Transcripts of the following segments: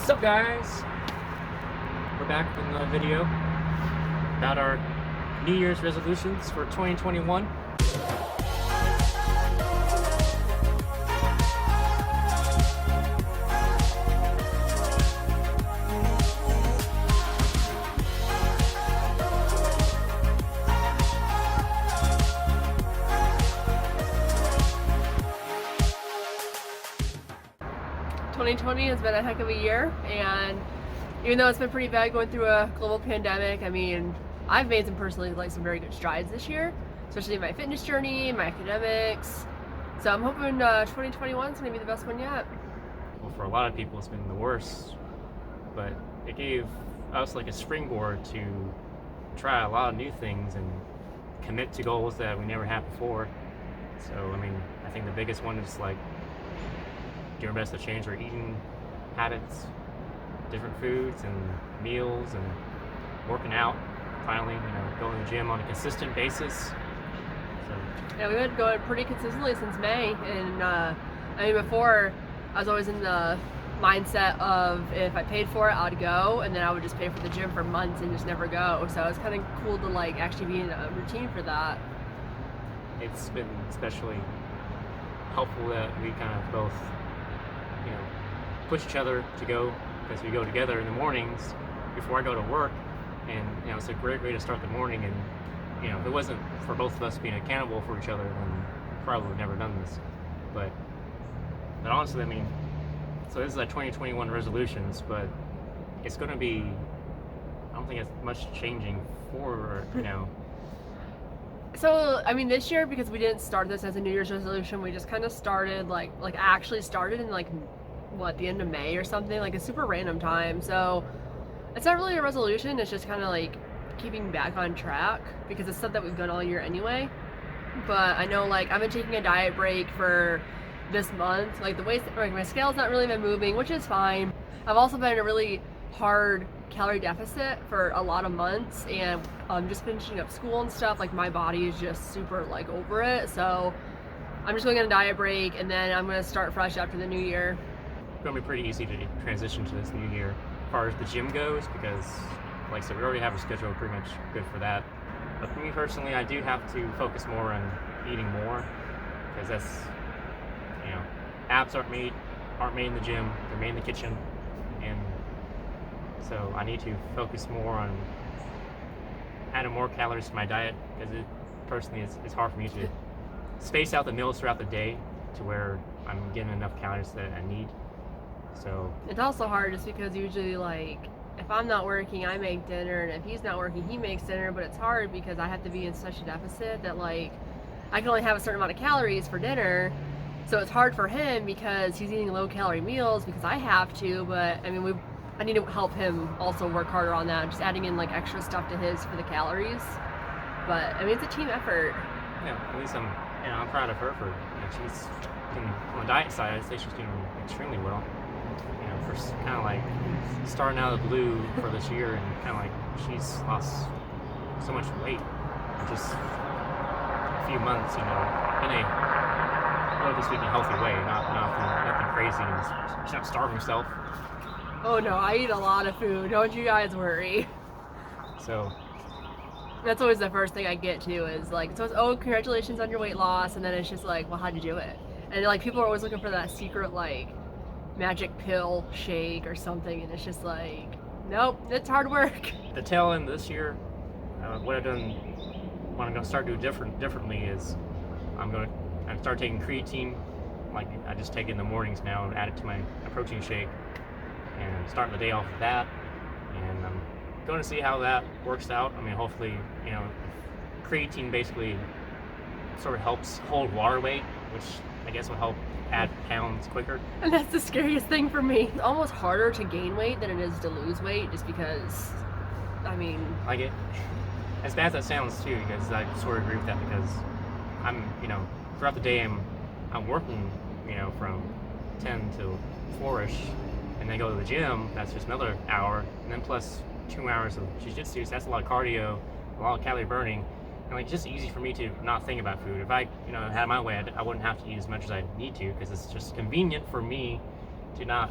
What's up, guys? We're back with another video about our New Year's resolutions for 2021. 2020 has been a heck of a year, and even though it's been pretty bad going through a global pandemic, I mean, I've made some very good strides this year, especially in my fitness journey, my academics. So I'm hoping 2021 is going to be the best one yet. Well, for a lot of people, it's been the worst, but it gave us like a springboard to try a lot of new things and commit to goals that we never had before. So, I mean, I think the biggest one is like do our best to change our eating habits, different foods and meals, and working out. Finally, going to the gym on a consistent basis. So yeah, we've been going pretty consistently since May, and I mean, before I was always in the mindset of if I paid for it, I'd go, and then I would just pay for the gym for months and just never go. So it's kind of cool to like actually be in a routine for that. It's been especially helpful that we kind of both push each other to go, because we go together in the mornings before I go to work, and it's a great way to start the morning. And if it wasn't for both of us being accountable for each other, then we probably would have never done this. But honestly, I mean, so this is like 2021 resolutions, but it's going to be, I don't think it's much changing for So, I mean, this year, because we didn't start this as a New Year's resolution, we just kind of started, actually started in, the end of May or something, like a super random time. So, it's not really a resolution, it's just kind of, keeping back on track, because it's stuff that we've done all year anyway. But I know, I've been taking a diet break for this month. My scale's not really been moving, which is fine. I've also been in a really hard calorie deficit for a lot of months, and just finishing up school and stuff, my body is just super over it. So I'm just going on a diet break, and then I'm going to start fresh after the new year. It's going to be pretty easy to transition to this new year as far as the gym goes, because like I said, we already have a schedule pretty much good for that. But for me personally, I do have to focus more on eating more, because that's abs aren't made in the gym, they're made in the kitchen. And so I need to focus more on adding more calories to my diet, because it's hard for me to space out the meals throughout the day to where I'm getting enough calories that I need. So it's also hard just because usually if I'm not working, I make dinner, and if he's not working, he makes dinner. But it's hard because I have to be in such a deficit that I can only have a certain amount of calories for dinner. So it's hard for him because he's eating low calorie meals because I have to. But I mean, I need to help him also work harder on that, just adding in extra stuff to his for the calories. But I mean, it's a team effort. Yeah, at least I'm proud of her for she's doing, on the diet side. I'd say she's doing extremely well. For kind of starting out of the blue for this year, and kind of she's lost so much weight in just a few months. In a relatively speaking healthy way, nothing crazy, and she's not starving herself. Oh no, I eat a lot of food. Don't you guys worry. So that's always the first thing I get to is so it's, oh, congratulations on your weight loss, and then it's just well, how'd you do it? And people are always looking for that secret magic pill shake or something, and it's just nope, it's hard work. The tail end this year, what I've done, what I'm going to start doing differently is I start taking creatine. I just take it in the mornings now and add it to my protein shake, and starting the day off with that. And I'm going to see how that works out. I mean, hopefully, creatine basically sort of helps hold water weight, which I guess will help add pounds quicker. And that's the scariest thing for me. It's almost harder to gain weight than it is to lose weight, just because, I mean... as bad as that sounds too, because I sort of agree with that, because I'm, throughout the day I'm working, from 10 to 4-ish, and then go to the gym, that's just another hour, and then plus 2 hours of jiu-jitsu, so that's a lot of cardio, a lot of calorie burning. And it's just easy for me to not think about food. If I, had my way, I wouldn't have to eat as much as I need to, because it's just convenient for me to not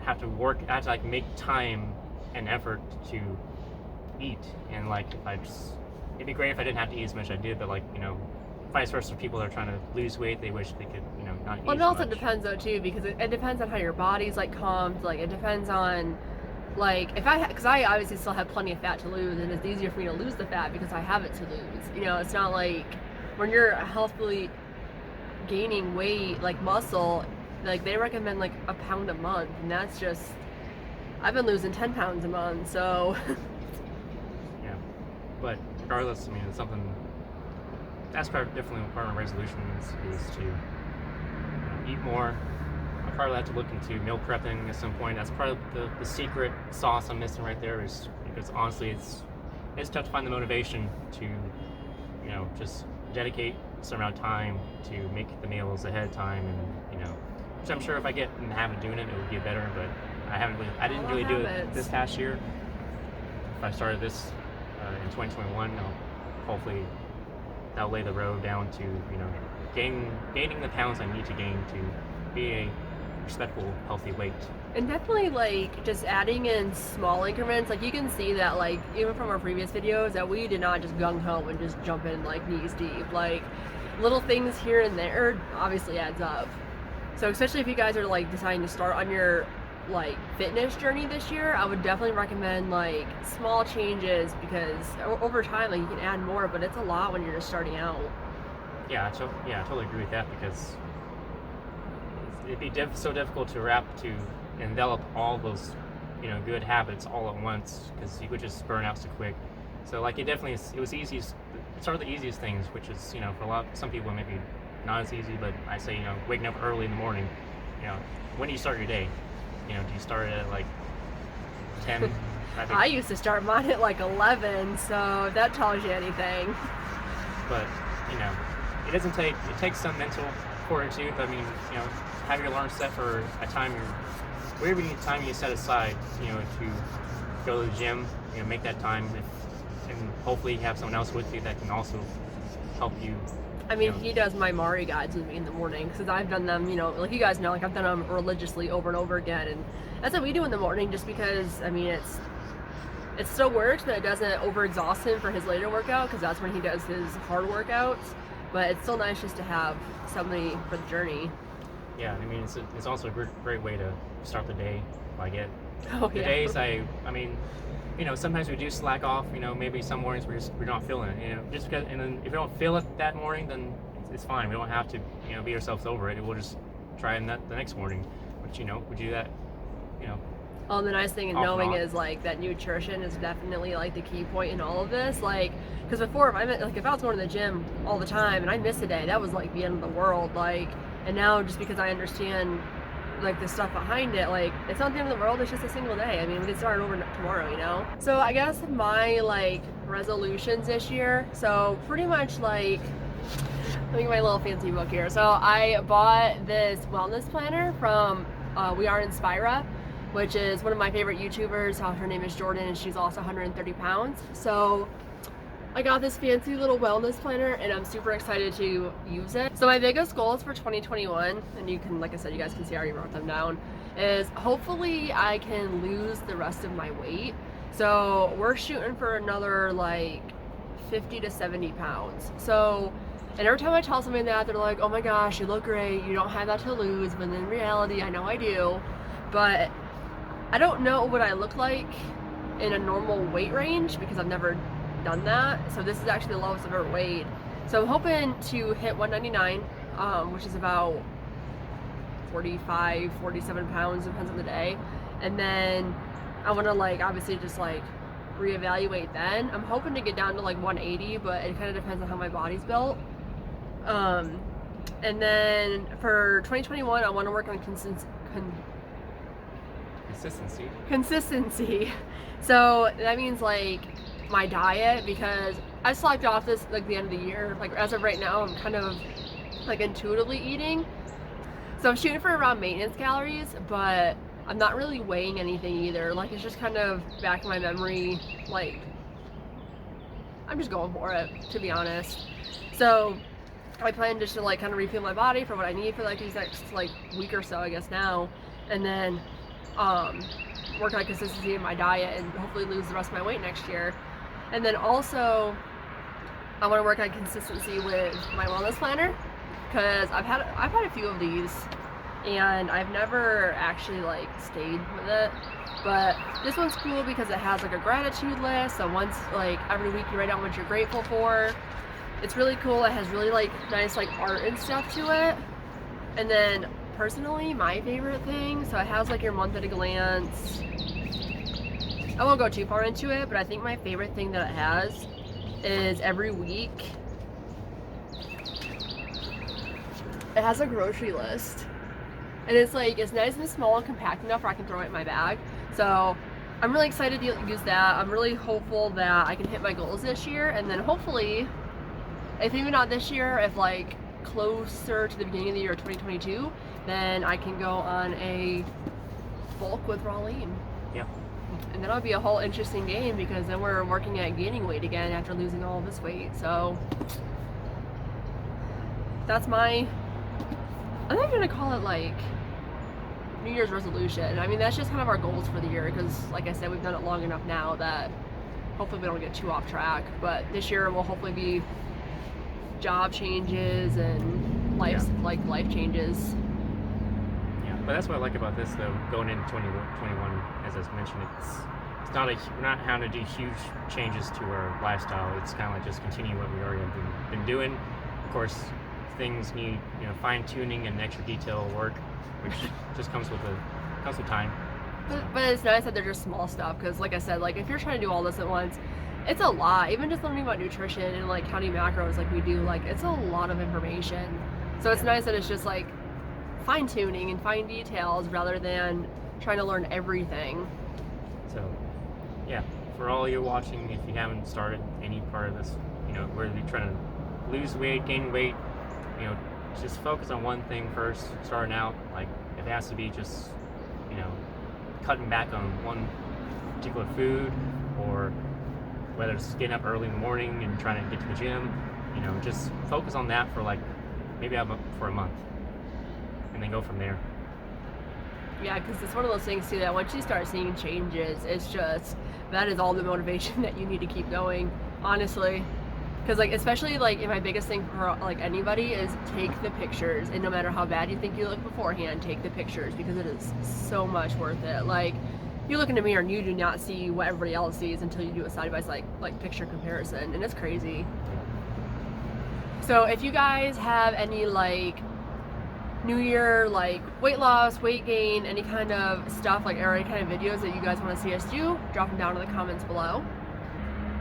have to work, I have to like make time and effort to eat. And like if I just, it'd be great if I didn't have to eat as much as I did, but like, you know, vice versa, people that are trying to lose weight, they wish they could, you know, not eat Well, it so also much. depends though too, because it depends on how your body's like calmed. Like it depends on, like if I, because I obviously still have plenty of fat to lose, and it's easier for me to lose the fat because I have it to lose. You know, it's not like when you're healthfully gaining weight, like muscle, like they recommend like a pound a month, and that's just, I've been losing 10 pounds a month, so. Yeah, but regardless, I mean, it's something that's definitely part of my resolutions is to, you know, eat more. I probably have to look into meal prepping at some point. That's probably the secret sauce I'm missing right there, is because honestly, it's tough to find the motivation to, you know, just dedicate a certain amount of time to make the meals ahead of time, and you know, which I'm sure if I get in the habit of doing it, it would get better. But I didn't really do it this past year. If I started this in 2021, hopefully that'll lay the road down to, you know, gaining the pounds I need to gain to be a respectable, healthy weight. And definitely like just adding in small increments. Like you can see that like even from our previous videos that we did not just gung ho and just jump in like knees deep. Like little things here and there obviously adds up. So especially if you guys are like deciding to start on your like fitness journey this year, I would definitely recommend like small changes, because over time like you can add more, but it's a lot when you're just starting out. Yeah, I totally agree with that, because it'd be so difficult to envelop all those, you know, good habits all at once, because you would just burn out so quick. So like it was easiest. It's sort of the easiest things, which is, you know, for some people maybe not as easy, but I say, you know, waking up early in the morning. You know, when do you start your day? You know, do you start at like 10? I used to start mine at like 11, so if that tells you anything. But you know, it takes some mental fortitude. I mean, you know, have your alarm set for a time, whatever time you set aside, you know, to go to the gym, you know, make that time, and hopefully you have someone else with you that can also help you. I mean, You know, he does my Mari guides with me in the morning, because I've done them, you know, like you guys know, like I've done them religiously over and over again, and that's what we do in the morning, just because, I mean, it still works, but it doesn't overexhaust him for his later workout, because that's when he does his hard workouts. But it's still nice just to have somebody for the journey. yeah, I mean, it's also a great way to start the day. Like Oh the yeah. days I mean, you know, sometimes we do slack off. You know, maybe some mornings we're not feeling it. You know, just because, and then if we don't feel it that morning, then it's fine. We don't have to, you know, beat ourselves over it. We'll just try it the next morning. But you know, we do that. You know, Well, the nice thing in Off and knowing on. is like that nutrition is definitely like the key point in all of this. Like, because before, if I was going to the gym all the time and I missed a day, that was like the end of the world. Like, and now just because I understand like the stuff behind it, like it's not the end of the world. It's just a single day. I mean, we can start over tomorrow, you know. So I guess my like resolutions this year. So pretty much like. Let me get my little fancy book here. So I bought this wellness planner from We Are Inspira, which is one of my favorite YouTubers. Her name is Jordan, and she's also 130 pounds. So I got this fancy little wellness planner, and I'm super excited to use it. So my biggest goals for 2021, and you can, like I said, you guys can see I already wrote them down, is hopefully I can lose the rest of my weight. So we're shooting for another like 50 to 70 pounds. So, and every time I tell somebody that, they're like, oh my gosh, you look great, you don't have that to lose. But in reality, I know I do. But I don't know what I look like in a normal weight range, because I've never done that. So this is actually the lowest I've ever weighed. So I'm hoping to hit 199, which is about 45, 47 pounds, depends on the day. And then I want to like obviously just like reevaluate then. I'm hoping to get down to like 180, but it kind of depends on how my body's built. And then for 2021, I want to work on consistency. So that means like my diet, because I slacked off this like the end of the year. Like as of right now, I'm kind of like intuitively eating. So I'm shooting for around maintenance calories, but I'm not really weighing anything either. Like it's just kind of back in my memory, like I'm just going for it, to be honest. So I plan just to like kind of refuel my body for what I need for like these next like week or so, I guess now. And then work on consistency in my diet and hopefully lose the rest of my weight next year. And then also, I want to work on consistency with my wellness planner, because I've had a few of these and I've never actually like stayed with it. But this one's cool because it has like a gratitude list. So once, like, every week you write down what you're grateful for. It's really cool. It has really like nice like art and stuff to it. And then personally, my favorite thing, so it has like your month at a glance. I won't go too far into it, but I think my favorite thing that it has is every week it has a grocery list. And it's like, it's nice and small and compact enough where I can throw it in my bag. So I'm really excited to use that. I'm really hopeful that I can hit my goals this year, and then hopefully, if even not this year, if like closer to the beginning of the year 2022, then I can go on a bulk with Rawleen. Yeah. And that'll be a whole interesting game, because then we're working at gaining weight again after losing all of this weight. So that's my, I'm not gonna call it like New Year's resolution. I mean, that's just kind of our goals for the year, because like I said, we've done it long enough now that hopefully we don't get too off track. But this year will hopefully be job changes and life changes. Yeah, but that's what I like about this though. Going into 2021, as I mentioned, it's not we're not having to do huge changes to our lifestyle. It's kind of like just continue what we already have been doing. Of course, things need, you know, fine tuning and extra detail work, which just comes with time. But it's nice that they're just small stuff, because like I said, like if you're trying to do all this at once, it's a lot. Even just learning about nutrition and like counting macros like we do, like it's a lot of information. So it's nice that it's just like fine tuning and fine details rather than trying to learn everything. So yeah, for all you watching, if you haven't started any part of this, you know, whether you're trying to lose weight, gain weight, you know, just focus on one thing first, starting out. Like, it has to be just, you know, cutting back on one particular food, or whether it's getting up early in the morning and trying to get to the gym, you know, just focus on that for like maybe for a month, and then go from there. Yeah, because it's one of those things too that once you start seeing changes, it's just, that is all the motivation that you need to keep going, honestly. Because like, especially like, my biggest thing for like anybody is take the pictures, and no matter how bad you think you look beforehand, take the pictures, because it is so much worth it. Like, you look in the mirror and you do not see what everybody else sees until you do a side by side like picture comparison, and it's crazy. So if you guys have any like New Year like weight loss, weight gain, any kind of stuff, like, or any kind of videos that you guys want to see us do, drop them down in the comments below.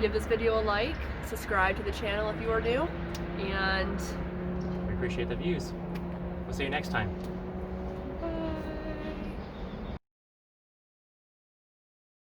Give this video a like, subscribe to the channel if you are new, and We appreciate the views. We'll see you next time.